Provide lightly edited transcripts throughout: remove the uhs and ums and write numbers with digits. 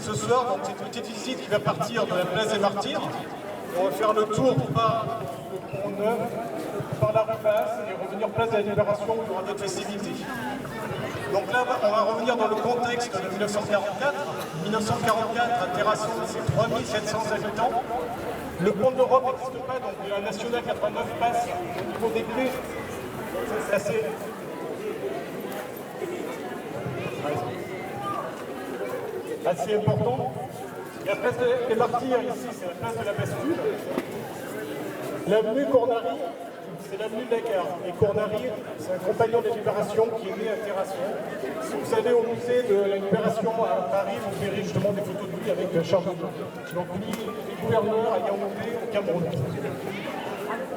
Ce soir, donc, c'est une petite visite qui va partir de la place des Martyrs. On va faire le tour par le Pont Neuf, par la rue Basse et revenir place de la Libération où il y aura d'autres festivités. Donc là, on va revenir dans le contexte de 1944. 1944, à Terrasson, c'est 3700 habitants. Le pont d'Europe n'existe pas, donc la nationale 89 passe au niveau des clés. C'est assez important. La place des Martyrs, ici, c'est la place de la Bastille. L'avenue Cornary, c'est l'avenue de la gare. Et Cornary, c'est un compagnon de la Libération qui est né à Terrasson. Si vous allez au musée de la Libération à Paris, vous verrez justement des photos de lui avec Charles de Gaulle. Donc lui, il est gouverneur à Yaoundé, au Cameroun.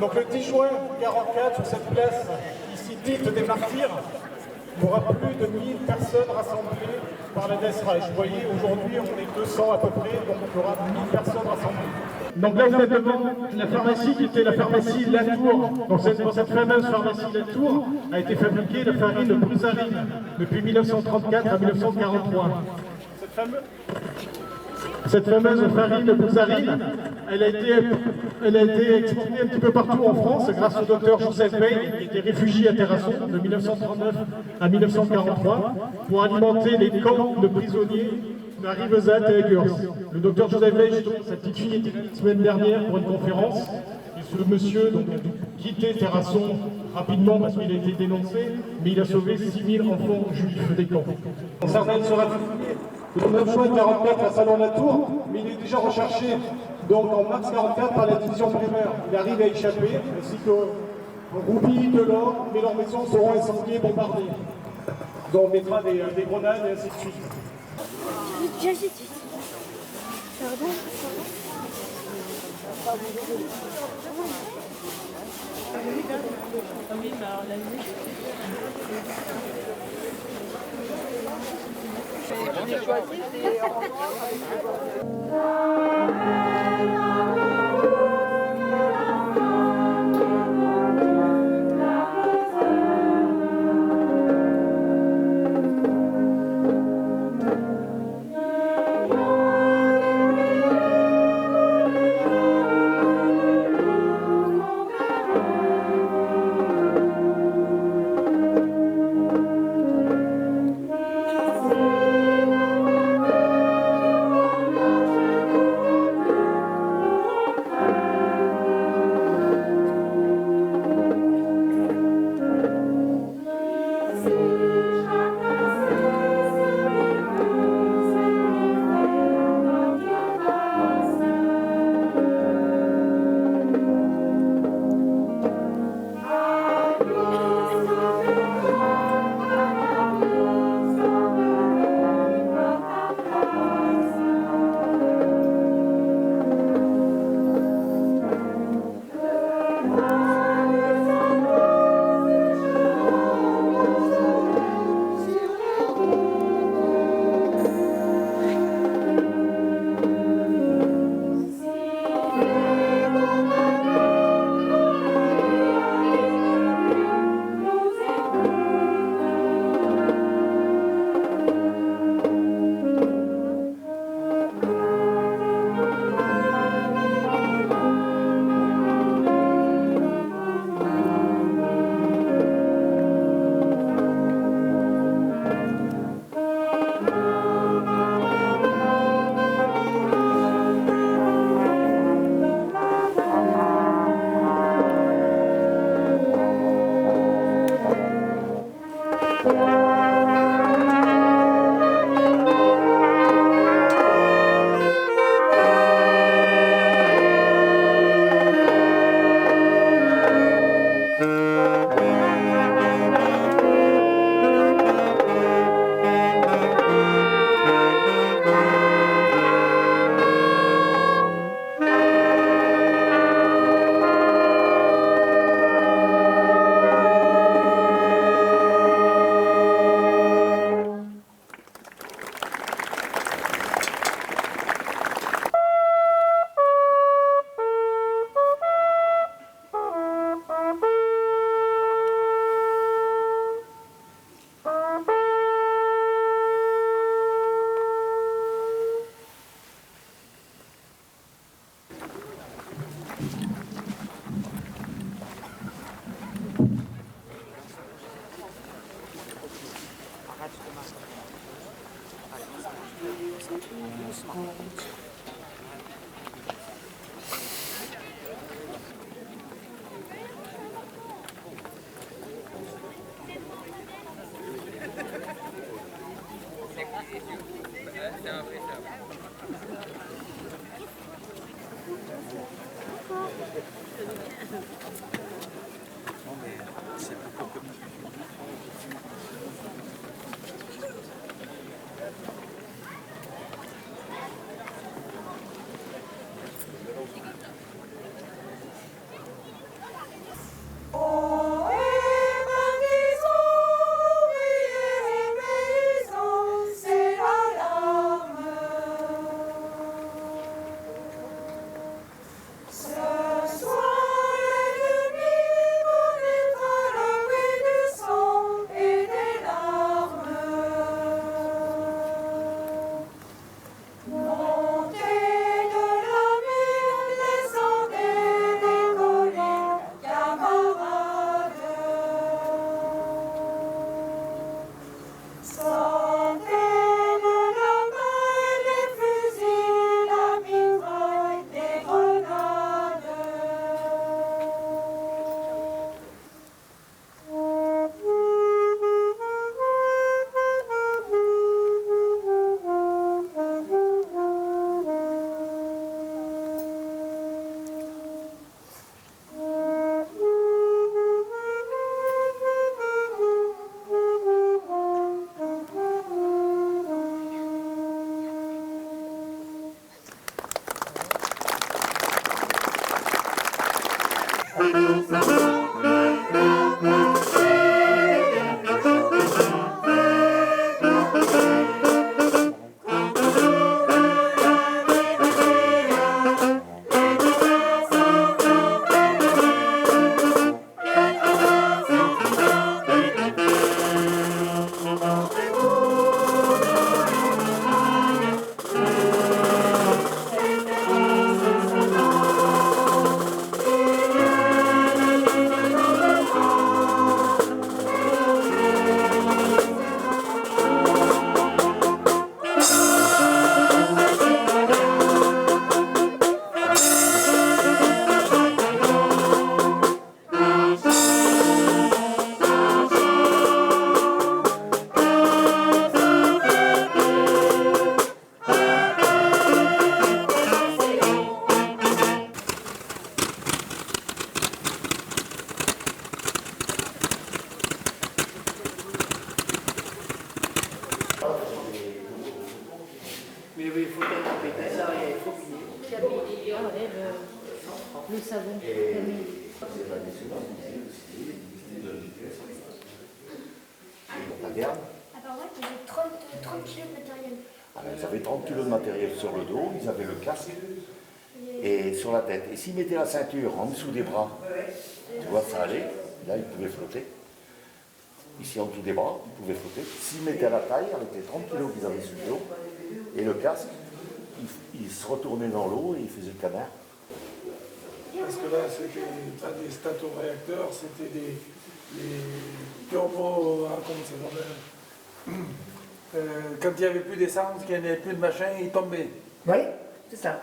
Donc le 10 juin 1944, sur cette place, ici dite des Martyrs, il y aura plus de 1000 personnes rassemblées par la Death Reich. Vous voyez, aujourd'hui, on est 200 à peu près, donc il y aura 1000 personnes rassemblées. Donc là, vous êtes devant la pharmacie qui était la pharmacie Latour. Donc dans cette fameuse pharmacie Latour a été fabriquée la farine de Bouzarine depuis 1934 à 1943. Cette fameuse farine de Bouzarine, elle a été exportée un petit peu partout en France grâce au docteur Joseph Veil, qui était réfugié à Terrasson de 1939 à 1943 pour alimenter les camps de prisonniers à Rivesaltes et à Gurs. Le docteur Joseph Veil, cette petite fille était la semaine dernière pour une conférence. Et ce monsieur donc, a dû quitter Terrasson rapidement parce qu'il a été dénoncé, mais il a sauvé 6000 enfants juifs des camps. Certaines sera le 9 juin 1944 à Salon-la-Tour, mais il est déjà recherché donc en mars 1944 par la division primaire. Il arrive à échapper, ainsi que Roubi, Delors, mais leurs maisons seront incendiées, bombardées. Donc on mettra des grenades et ainsi de suite. J'ai choisi des Le savon. Apparemment, ils avaient 30 kilos de matériel. Alors, ils avaient 30 kg de matériel sur le dos, ils avaient le casque et sur la tête. Et s'ils mettaient la ceinture en dessous des bras, tu vois, ça allait, là ils pouvaient flotter. Ici en dessous des bras, ils pouvaient flotter. S'ils mettaient à la taille, avec les 30 kg qu'ils avaient sur le dos, et le casque, ils se retournaient dans l'eau et ils faisaient le canard. Parce que là, c'était pas des statoréacteurs, c'était des turbo, comment ça s'appelle, quand il n'y avait plus d'essence, qu'il n'y avait plus de machin, ils tombaient. Oui, c'est ça.